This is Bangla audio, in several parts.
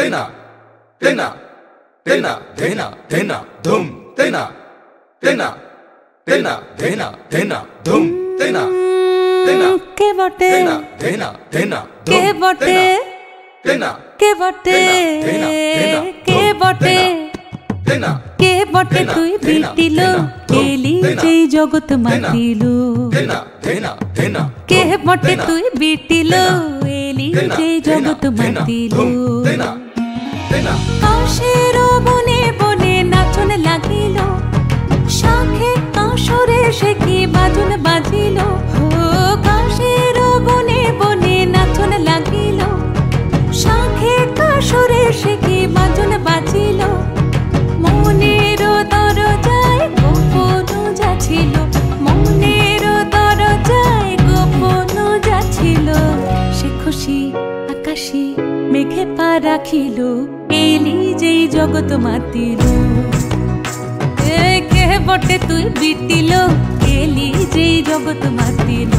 तेना तेना तेना तेना तेना धूम तेना तेना तेना तेना तेना धूम तेना तेना के बटे तेना तेना तेना के बटे तेना के बटे के बटे तेना के बटे तुई बिटिलो केली जेई जगत मातिलो तेना तेना तेना के बटे तुई बिटिलो एली जेई जगत मातिलो तेना तेना काशेर बने बने नाचन लागिलो शाखे काशरे से की बाजुन बाजिलो काशेर बने बने नाचन लागिलो शाखे काशरे से की बाजुन बाजिलो মনের দরজায় গোপন যাচ্ছিল মনের দরজায় গোপন যাচ্ছিল সে খুশি আকাশে মেঘে পা রাখিল এলি যেই জগৎ মাতিল কে বটে তুই বিটিল এলি যেই জগৎ মাতিল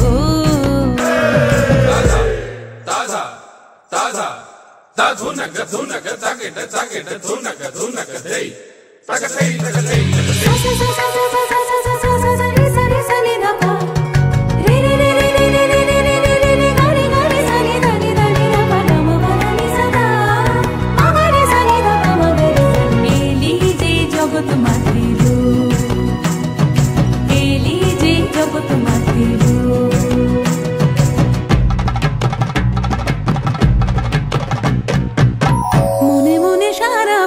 ताजा ताजा ता धुनक धुनक ताकेट ताकेट धुनक धुनक दे ताकते ताकते एली जे जगत मातिलो एली जे जगत मातिलो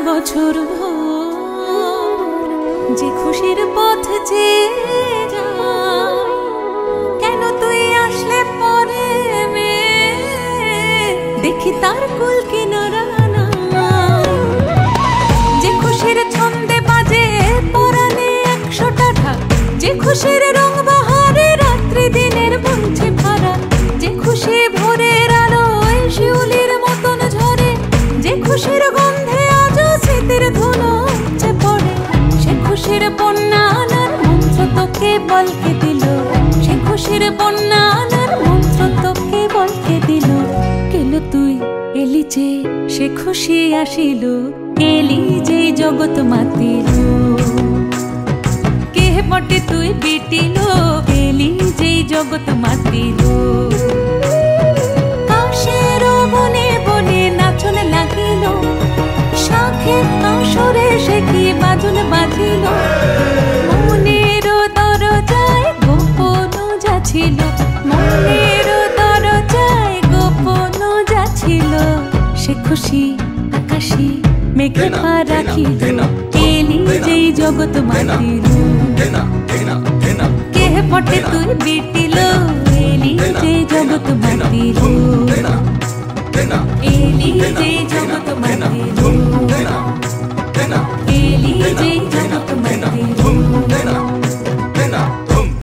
বছর যে খুশির পথ যে কেন তুই আসলে পরে দেখি তার কুল কিনারা যে খুশির ছন্দে বাজে পরানে 100টা ঢাক যে খুশির রং বাহারে রাত্রি দিনের বলছে ভরা যে খুশি ভোরের আলোয় শিউলির মতন ঝরে যে খুশির গন্ধে স্মৃতির ধুলো উপচে পড়ে সে খুশির বন্যা আনার মন্ত্র তোকে বলকে দিল সে খুশির বন্যা আনার মন্ত্র তোকে বলকে দিল গেল তুই এলি যে সে খুশি আসিল এলি যে জগৎ মাতিল কে বটে তুই বিটিল এলি যে জগৎ মাতিল কাশের বনে বনে নাচন লাগিল শাখে কাশরে সে কি বাজুন বাজিল মনের দরজায় গোপন যাচ্ছিল মনের দরজায় গোপন যাচ্ছিল সে খুশি আকাশে মেঘে পা রাখিল এলি যেই জগৎ মাতিল কে বটে তুই বিটিল এলি যেই জগৎ মাতিল এলি যেই জগৎ মাতিল